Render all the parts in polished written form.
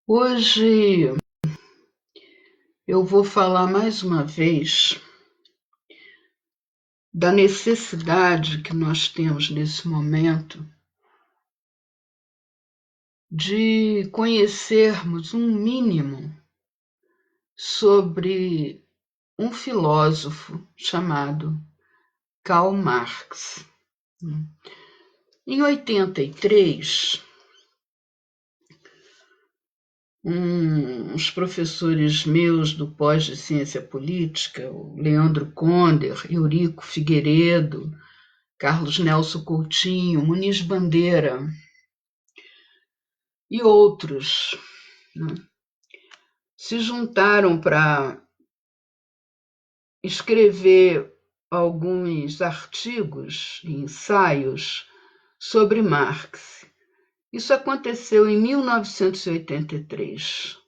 Hoje eu vou falar mais uma vez da necessidade que nós temos nesse momento de conhecermos um mínimo sobre um filósofo chamado Karl Marx. Em 83, uns professores meus do pós de ciência política, o Leandro Conder, Eurico Figueiredo, Carlos Nelson Coutinho, Muniz Bandeira e outros, né, se juntaram para escrever alguns artigos e ensaios sobre Marx. Isso aconteceu em 1983.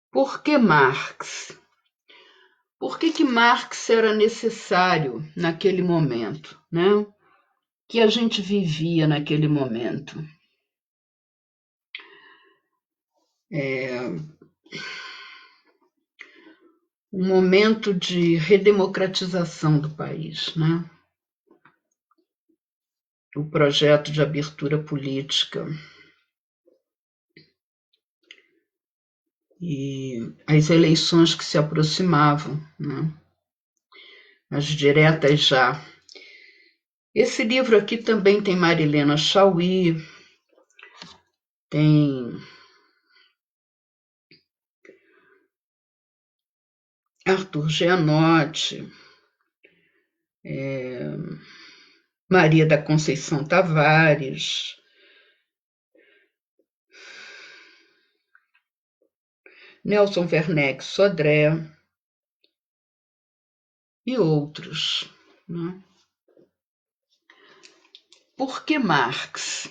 Por que Marx? Por que Marx era necessário naquele momento, né? Que a gente vivia naquele momento? Um momento de redemocratização do país, né? O projeto de abertura política e as eleições que se aproximavam, né? As diretas já. Esse livro aqui também tem Marilena Chaui, tem Arthur Gianotti, Maria da Conceição Tavares, Nelson Werneck Sodré e outros, né? Por que Marx?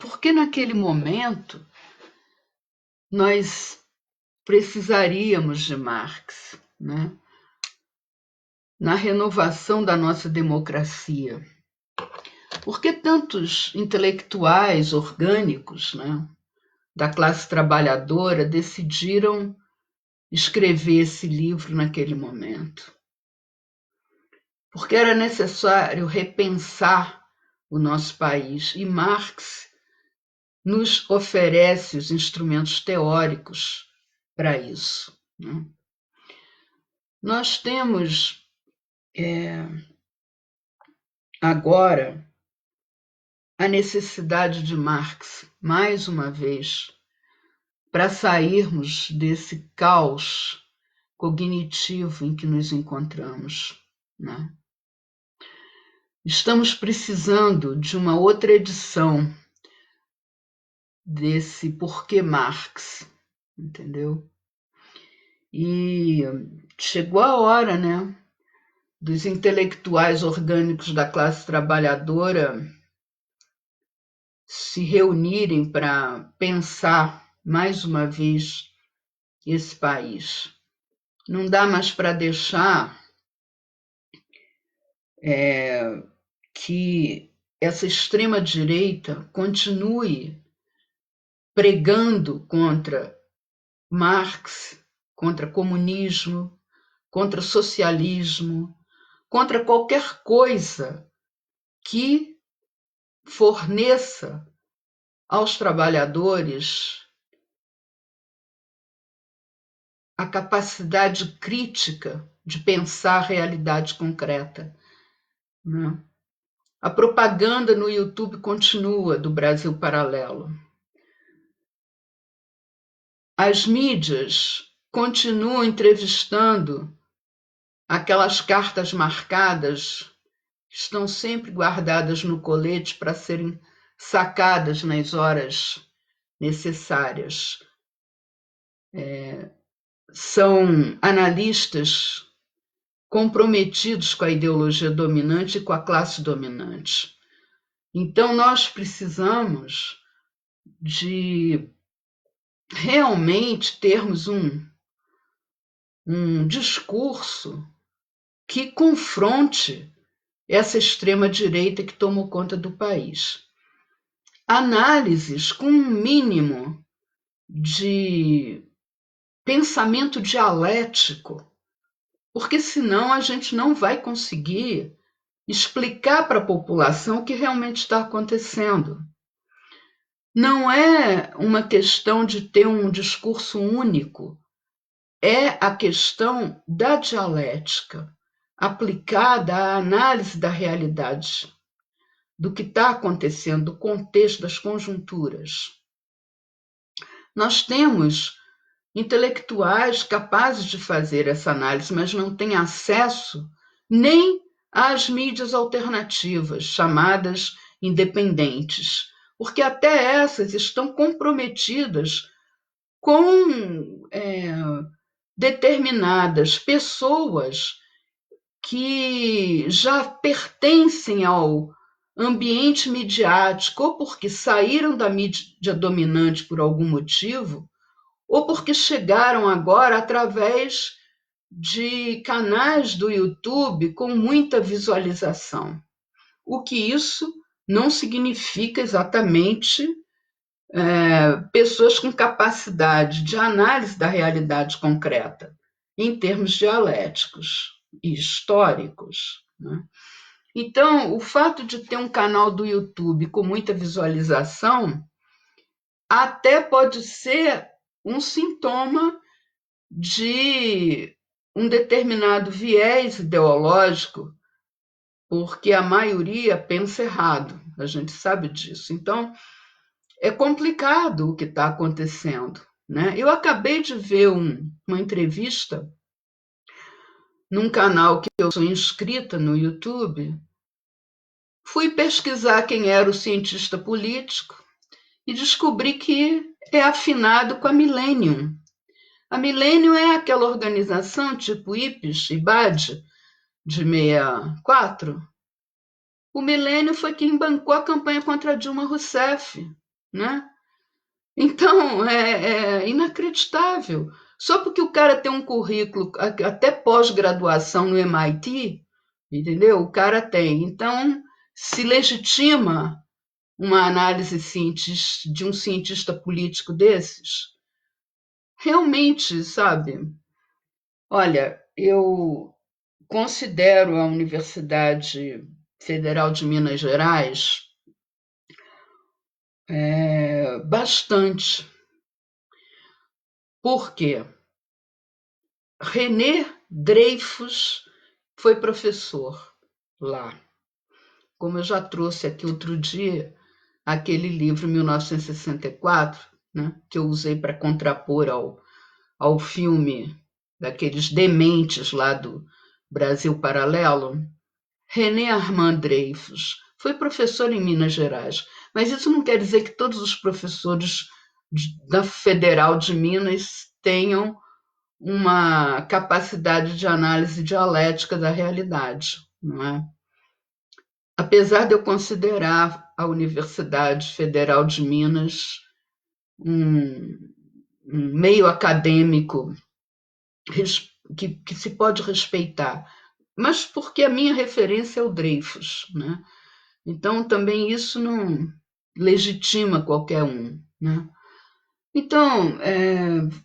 Porque naquele momento nós precisaríamos de Marx, né? Na renovação da nossa democracia. Por que tantos intelectuais orgânicos, né, da classe trabalhadora decidiram escrever esse livro naquele momento? Porque era necessário repensar o nosso país e Marx nos oferece os instrumentos teóricos para isso, né? Nós temos agora a necessidade de Marx, mais uma vez, para sairmos desse caos cognitivo em que nos encontramos, né? Estamos precisando de uma outra edição desse Porquê Marx, entendeu? E chegou a hora, né, dos intelectuais orgânicos da classe trabalhadora se reunirem para pensar mais uma vez esse país. Não dá mais para deixar que essa extrema-direita continue pregando contra Marx, contra comunismo, contra socialismo, contra qualquer coisa que forneça aos trabalhadores a capacidade crítica de pensar a realidade concreta, né? A propaganda no YouTube continua do Brasil Paralelo. As mídias continuam entrevistando aquelas cartas marcadas que estão sempre guardadas no colete para serem sacadas nas horas necessárias. São analistas comprometidos com a ideologia dominante e com a classe dominante. Então, nós precisamos de realmente termos um discurso que confronte essa extrema-direita que tomou conta do país. Análises com um mínimo de pensamento dialético, porque senão a gente não vai conseguir explicar para a população o que realmente está acontecendo. Não é uma questão de ter um discurso único, é a questão da dialética aplicada à análise da realidade, do que está acontecendo, do contexto, das conjunturas. Nós temos intelectuais capazes de fazer essa análise, mas não têm acesso nem às mídias alternativas, chamadas independentes, porque até essas estão comprometidas com determinadas pessoas que já pertencem ao ambiente midiático, ou porque saíram da mídia dominante por algum motivo, ou porque chegaram agora através de canais do YouTube com muita visualização. O que isso não significa exatamente pessoas com capacidade de análise da realidade concreta, em termos dialéticos e históricos. Né? Então, o fato de ter um canal do YouTube com muita visualização até pode ser um sintoma de um determinado viés ideológico, porque a maioria pensa errado, a gente sabe disso. Então, é complicado o que está acontecendo. Né? Eu acabei de ver uma entrevista num canal que eu sou inscrita no YouTube, fui pesquisar quem era o cientista político e descobri que é afinado com a Millennium. A Millennium é aquela organização tipo IPES, IBAD, de 64. O Millennium foi quem bancou a campanha contra Dilma Rousseff, né? Então, é inacreditável. Só porque o cara tem um currículo, até pós-graduação no MIT, entendeu? O cara tem. Então, se legitima uma análise de um cientista político desses? Realmente, sabe? Olha, eu considero a Universidade Federal de Minas Gerais bastante. Por quê? René Dreyfus foi professor lá. Como eu já trouxe aqui outro dia, aquele livro 1964, né, que eu usei para contrapor ao filme daqueles dementes lá do Brasil Paralelo, René Armand Dreyfus foi professor em Minas Gerais, mas isso não quer dizer que todos os professores da Federal de Minas tenham uma capacidade de análise dialética da realidade, não é? Apesar de eu considerar a Universidade Federal de Minas um meio acadêmico que se pode respeitar, mas porque a minha referência é o Dreyfus, né? Então também isso não legitima qualquer um, né? Então,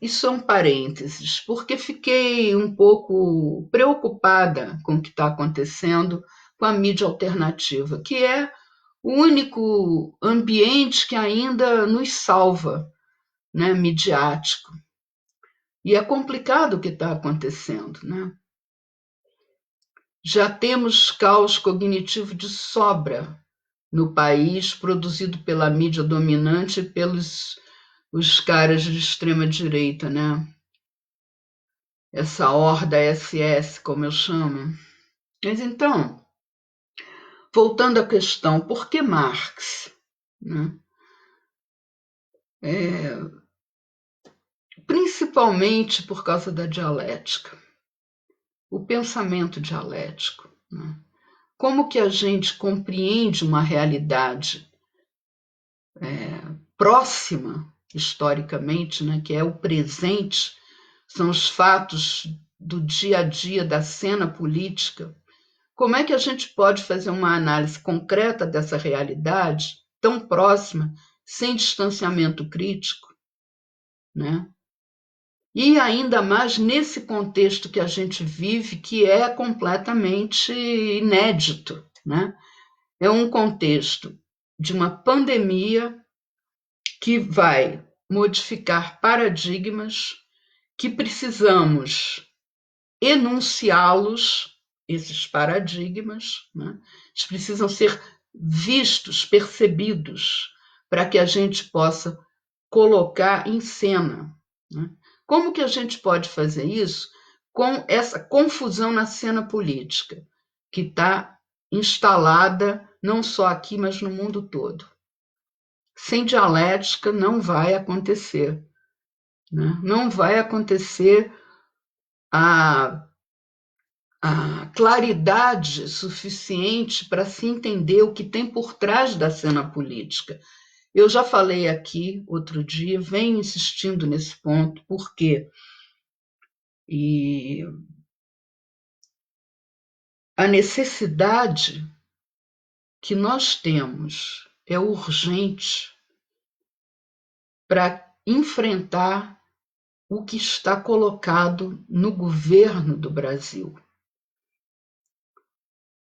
isso é um parênteses, porque fiquei um pouco preocupada com o que está acontecendo com a mídia alternativa, que é o único ambiente que ainda nos salva, né, midiático. E é complicado o que está acontecendo. Né? Já temos caos cognitivo de sobra no país, produzido pela mídia dominante e pelos os caras de extrema direita, né? Essa horda SS, como eu chamo. Mas então, voltando à questão, por que Marx? Né? Principalmente por causa da dialética, o pensamento dialético. Né? Como que a gente compreende uma realidade próxima, historicamente, né, que é o presente, são os fatos do dia a dia da cena política. Como é que a gente pode fazer uma análise concreta dessa realidade tão próxima, sem distanciamento crítico? né? E ainda mais nesse contexto que a gente vive, que é completamente inédito, né? É um contexto de uma pandemia que vai modificar paradigmas, que precisamos enunciá-los, esses paradigmas, né? Eles precisam ser vistos, percebidos, para que a gente possa colocar em cena, né? Como que a gente pode fazer isso com essa confusão na cena política, que está instalada não só aqui, mas no mundo todo? Sem dialética não vai acontecer, né? Não vai acontecer a claridade suficiente para se entender o que tem por trás da cena política. Eu já falei aqui outro dia, venho insistindo nesse ponto, por quê? E a necessidade que nós temos é urgente para enfrentar o que está colocado no governo do Brasil.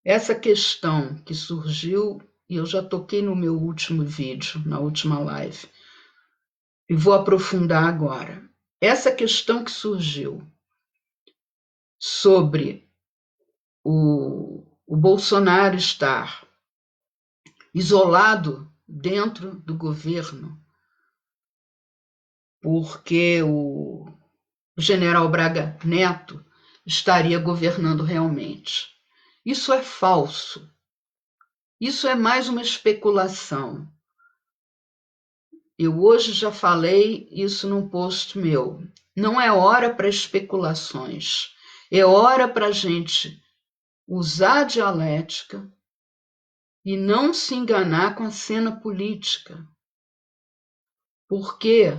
Essa questão que surgiu, e eu já toquei no meu último vídeo, na última live, e vou aprofundar agora. Essa questão que surgiu sobre o Bolsonaro estar isolado dentro do governo, porque o general Braga Neto estaria governando realmente. Isso é falso. Isso é mais uma especulação. Eu hoje já falei isso num post meu. Não é hora para especulações. É hora para a gente usar a dialética e não se enganar com a cena política. Porque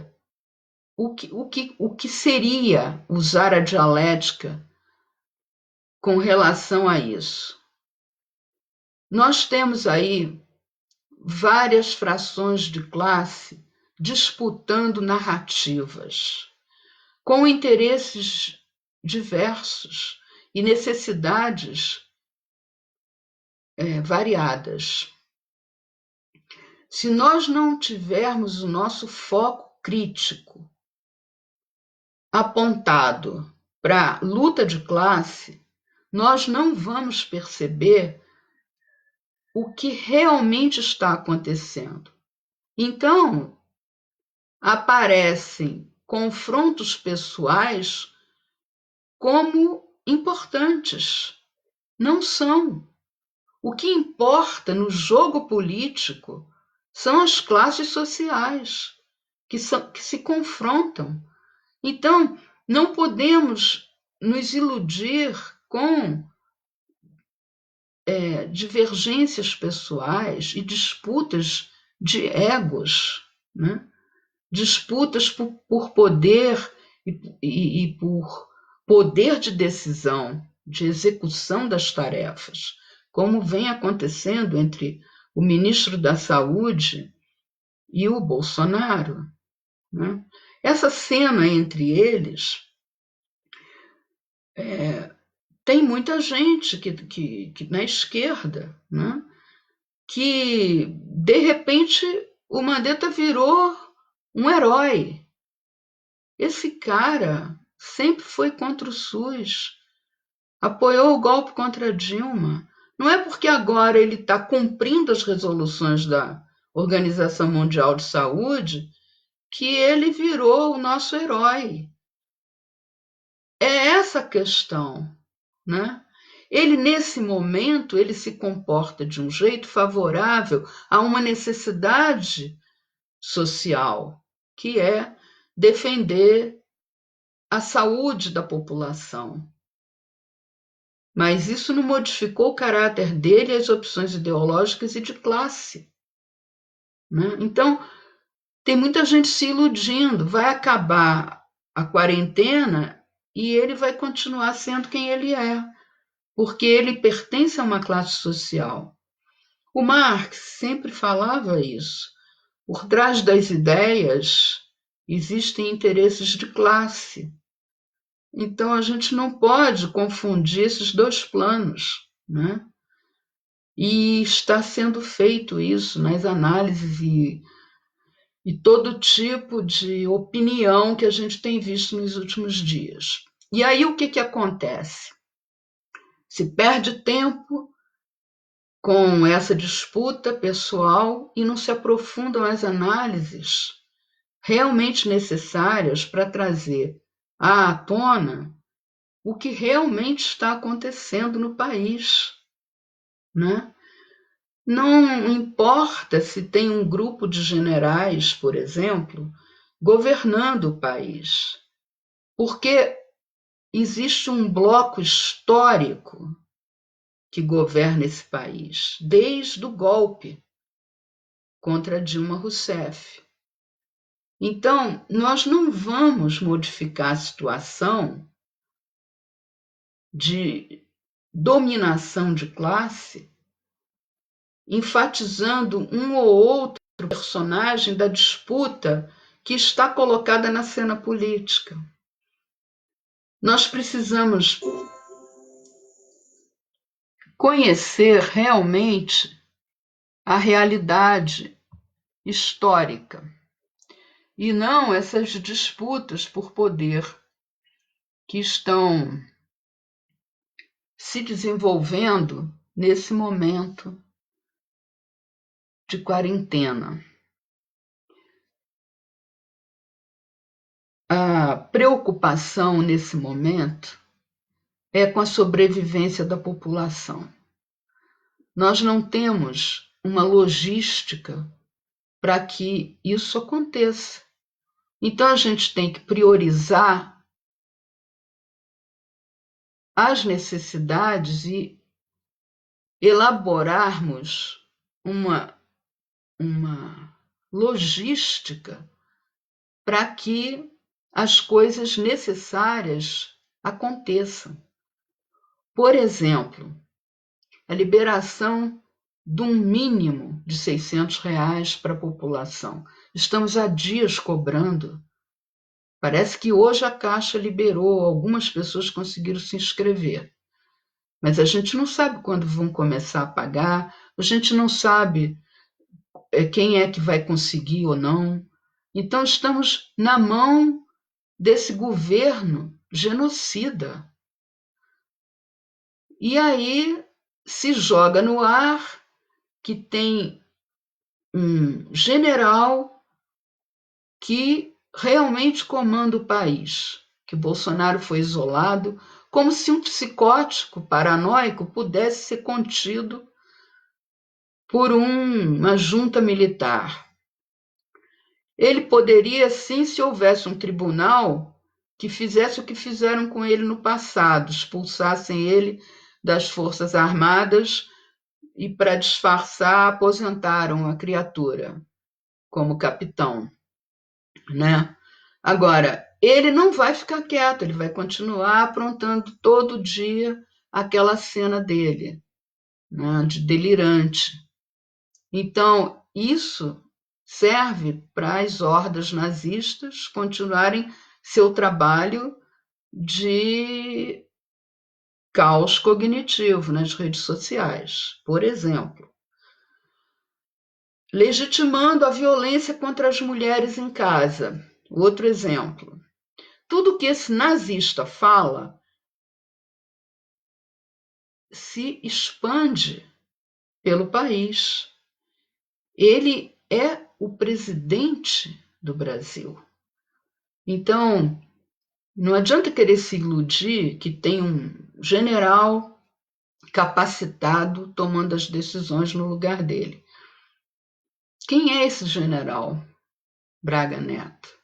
o que seria usar a dialética com relação a isso? Nós temos aí várias frações de classe disputando narrativas, com interesses diversos e necessidades variadas. Se nós não tivermos o nosso foco crítico apontado para a luta de classe, nós não vamos perceber o que realmente está acontecendo. Então, aparecem confrontos pessoais como importantes. Não são. O que importa no jogo político são as classes sociais que se confrontam. Então, não podemos nos iludir com divergências pessoais e disputas de egos, né? Disputas por poder e por poder de decisão, de execução das tarefas, como vem acontecendo entre o ministro da Saúde e o Bolsonaro, né? Essa cena entre eles tem muita gente que na esquerda, né, que de repente o Mandetta virou um herói. Esse cara sempre foi contra o SUS, apoiou o golpe contra Dilma. Não é porque agora ele está cumprindo as resoluções da Organização Mundial de Saúde que ele virou o nosso herói. É essa a questão, né? Ele, nesse momento, ele se comporta de um jeito favorável a uma necessidade social, que é defender a saúde da população. Mas isso não modificou o caráter dele e as opções ideológicas e de classe, né? Então, tem muita gente se iludindo. Vai acabar a quarentena e ele vai continuar sendo quem ele é, porque ele pertence a uma classe social. O Marx sempre falava isso. Por trás das ideias existem interesses de classe. Então, a gente não pode confundir esses dois planos, né? E está sendo feito isso nas análises e todo tipo de opinião que a gente tem visto nos últimos dias. E aí o que acontece? Se perde tempo com essa disputa pessoal e não se aprofundam as análises realmente necessárias para trazer à tona o que realmente está acontecendo no país, né? Não importa se tem um grupo de generais, por exemplo, governando o país, porque existe um bloco histórico que governa esse país, desde o golpe contra Dilma Rousseff. Então, nós não vamos modificar a situação de dominação de classe enfatizando um ou outro personagem da disputa que está colocada na cena política. Nós precisamos conhecer realmente a realidade histórica e não essas disputas por poder que estão se desenvolvendo nesse momento de quarentena. A preocupação nesse momento é com a sobrevivência da população. Nós não temos uma logística para que isso aconteça. Então, a gente tem que priorizar as necessidades e elaborarmos uma logística para que as coisas necessárias aconteçam. Por exemplo, a liberação de um mínimo de R$ 600 para a população. Estamos há dias cobrando. Parece que hoje a Caixa liberou, algumas pessoas conseguiram se inscrever. Mas a gente não sabe quando vão começar a pagar, a gente não sabe quem é que vai conseguir ou não. Então, estamos na mão desse governo genocida. E aí se joga no ar que tem um general que realmente comanda o país, que Bolsonaro foi isolado, como se um psicótico paranoico pudesse ser contido por uma junta militar. Ele poderia, sim, se houvesse um tribunal que fizesse o que fizeram com ele no passado, expulsassem ele das Forças Armadas e, para disfarçar, aposentaram a criatura como capitão, né? Agora, ele não vai ficar quieto, ele vai continuar aprontando todo dia aquela cena dele, né, de delirante. Então, isso serve para as hordas nazistas continuarem seu trabalho de caos cognitivo nas redes sociais, por exemplo. Legitimando a violência contra as mulheres em casa. Outro exemplo. Tudo que esse nazista fala se expande pelo país. Ele é o presidente do Brasil. Então, não adianta querer se iludir que tem um general capacitado tomando as decisões no lugar dele. Quem é esse general Braga Neto?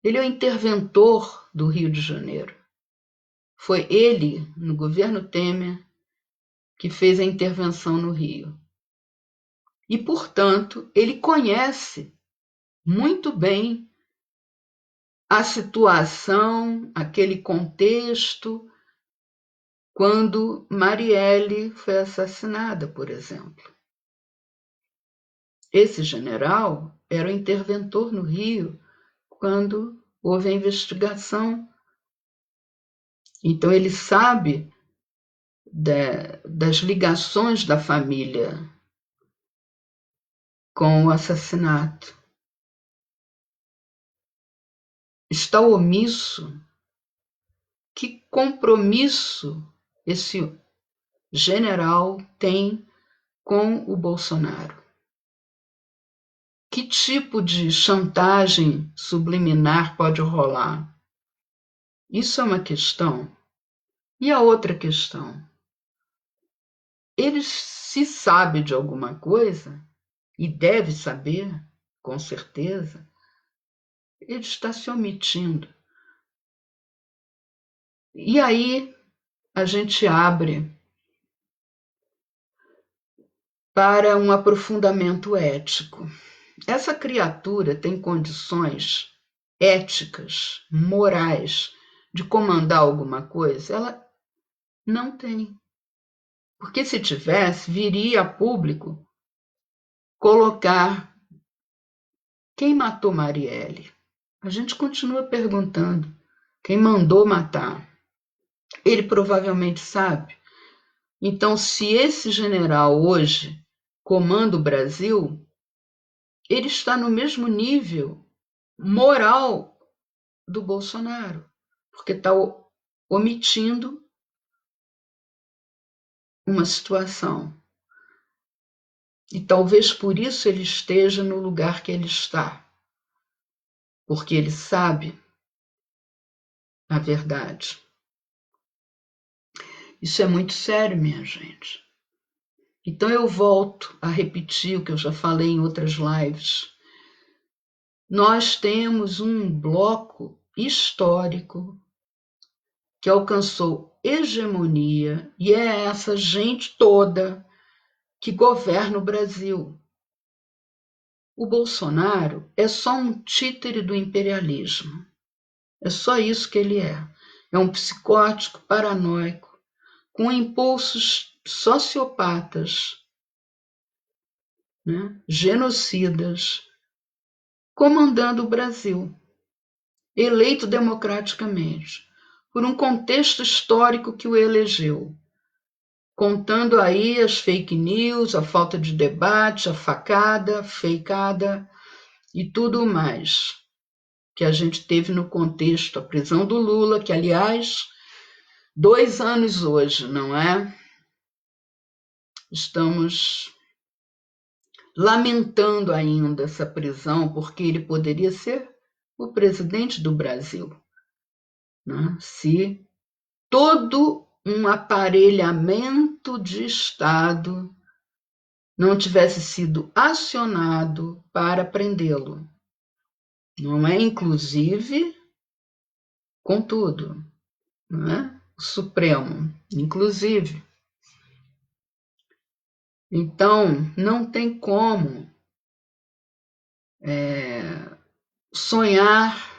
Ele é o interventor do Rio de Janeiro. Foi ele, no governo Temer, que fez a intervenção no Rio. E, portanto, ele conhece muito bem a situação, aquele contexto, quando Marielle foi assassinada, por exemplo. Esse general era o interventor no Rio quando houve a investigação. Então, ele sabe das ligações da família com o assassinato. Está omisso. Que compromisso esse general tem com o Bolsonaro? Que tipo de chantagem subliminar pode rolar? Isso é uma questão. E a outra questão? Ele se sabe de alguma coisa, e deve saber, com certeza, ele está se omitindo. E aí a gente abre para um aprofundamento ético. Essa criatura tem condições éticas, morais, de comandar alguma coisa? Ela não tem. Porque se tivesse, viria a público colocar quem matou Marielle. A gente continua perguntando quem mandou matar. Ele provavelmente sabe. Então, se esse general hoje comanda o Brasil, ele está no mesmo nível moral do Bolsonaro, porque está omitindo uma situação. E talvez por isso ele esteja no lugar que ele está, porque ele sabe a verdade. Isso é muito sério, minha gente. Então eu volto a repetir o que eu já falei em outras lives. Nós temos um bloco histórico que alcançou hegemonia e é essa gente toda que governa o Brasil. O Bolsonaro é só um títere do imperialismo. É só isso que ele é. É um psicótico paranoico com impulsos sociopatas, né, genocidas, comandando o Brasil, eleito democraticamente, por um contexto histórico que o elegeu, contando aí as fake news, a falta de debate, a facada, fakeada e tudo mais que a gente teve no contexto, a prisão do Lula, que, aliás, 2 anos hoje, não é? Estamos lamentando ainda essa prisão, porque ele poderia ser o presidente do Brasil, né? Se todo um aparelhamento de Estado não tivesse sido acionado para prendê-lo. Não é? Inclusive, contudo, não é? O Supremo, inclusive. Então, não tem como sonhar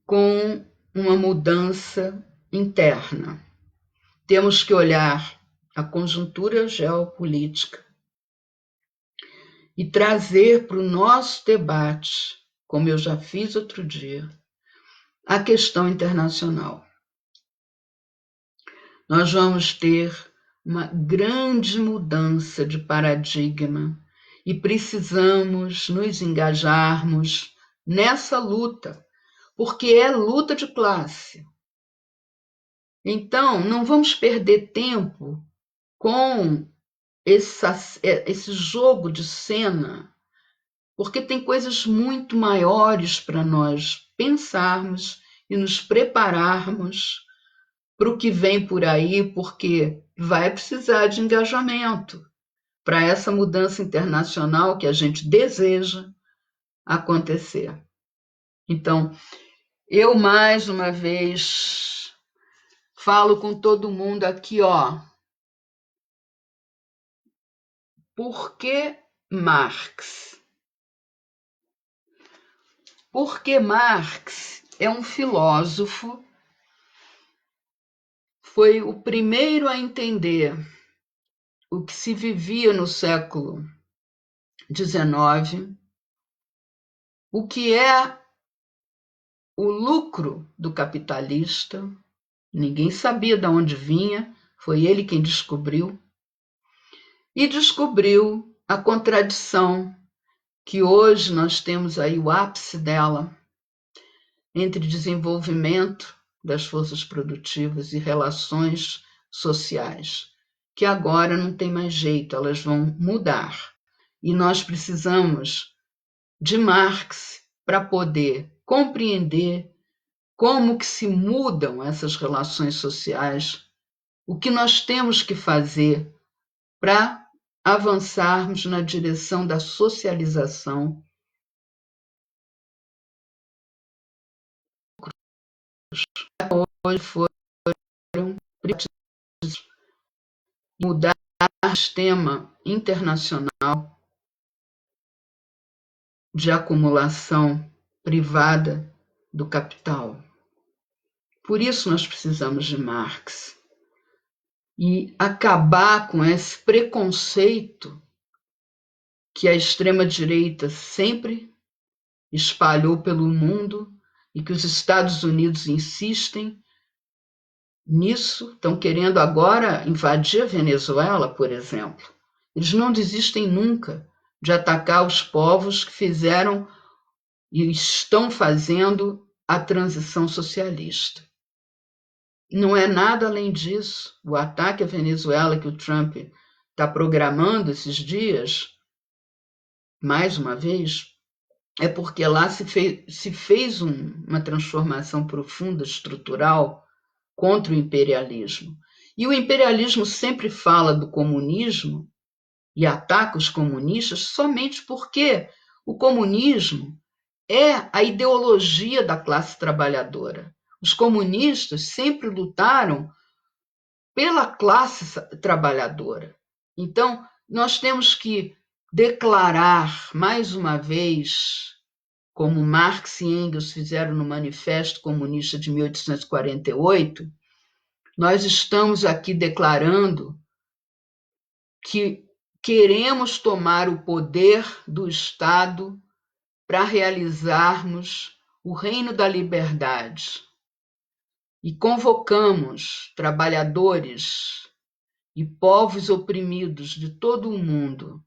com uma mudança interna. Temos que olhar a conjuntura geopolítica e trazer para o nosso debate, como eu já fiz outro dia, a questão internacional. Nós vamos ter uma grande mudança de paradigma e precisamos nos engajarmos nessa luta, porque é luta de classe. Então, não vamos perder tempo com esse jogo de cena, porque tem coisas muito maiores para nós pensarmos e nos prepararmos para o que vem por aí, porque vai precisar de engajamento para essa mudança internacional que a gente deseja acontecer. Então, eu mais uma vez falo com todo mundo aqui, ó. Por que Marx? Porque Marx é um filósofo, foi o primeiro a entender o que se vivia no século XIX, o que é o lucro do capitalista, ninguém sabia de onde vinha, foi ele quem descobriu, e descobriu a contradição que hoje nós temos aí o ápice dela, entre desenvolvimento das forças produtivas e relações sociais, que agora não tem mais jeito, elas vão mudar. E nós precisamos de Marx para poder compreender como que se mudam essas relações sociais, o que nós temos que fazer para avançarmos na direção da socialização. Hoje foram mudar o sistema internacional de acumulação privada do capital. Por isso nós precisamos de Marx e acabar com esse preconceito que a extrema-direita sempre espalhou pelo mundo e que os Estados Unidos insistem nisso, estão querendo agora invadir a Venezuela, por exemplo. Eles não desistem nunca de atacar os povos que fizeram e estão fazendo a transição socialista. Não é nada além disso. O ataque à Venezuela que o Trump está programando esses dias, mais uma vez, é porque lá se fez uma transformação profunda, estrutural, contra o imperialismo. E o imperialismo sempre fala do comunismo e ataca os comunistas somente porque o comunismo é a ideologia da classe trabalhadora. Os comunistas sempre lutaram pela classe trabalhadora. Então, nós temos que declarar mais uma vez, como Marx e Engels fizeram no Manifesto Comunista de 1848, nós estamos aqui declarando que queremos tomar o poder do Estado para realizarmos o reino da liberdade. E convocamos trabalhadores e povos oprimidos de todo o mundo,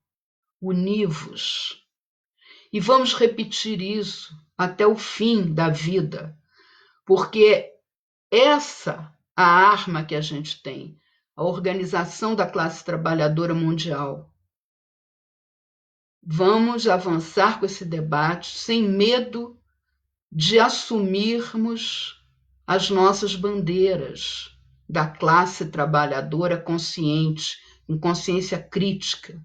univos. E vamos repetir isso até o fim da vida, porque essa é a arma que a gente tem, a organização da classe trabalhadora mundial. Vamos avançar com esse debate sem medo de assumirmos as nossas bandeiras da classe trabalhadora consciente, com consciência crítica.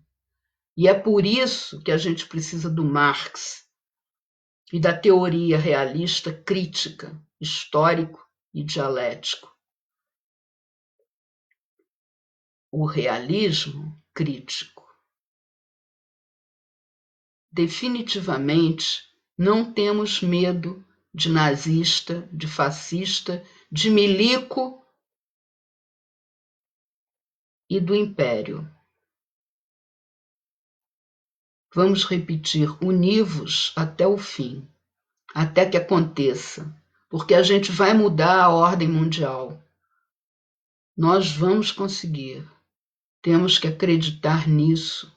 E é por isso que a gente precisa do Marx e da teoria realista crítica, histórico e dialético. O realismo crítico. Definitivamente, não temos medo de nazista, de fascista, de milico e do império. Vamos repetir, univos até o fim, até que aconteça, porque a gente vai mudar a ordem mundial. Nós vamos conseguir. Temos que acreditar nisso.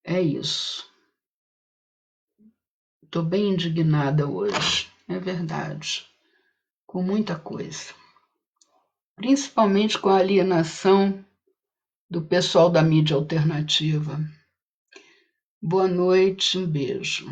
É isso. Estou bem indignada hoje, é verdade, com muita coisa. Principalmente com a alienação do pessoal da mídia alternativa. Boa noite, um beijo.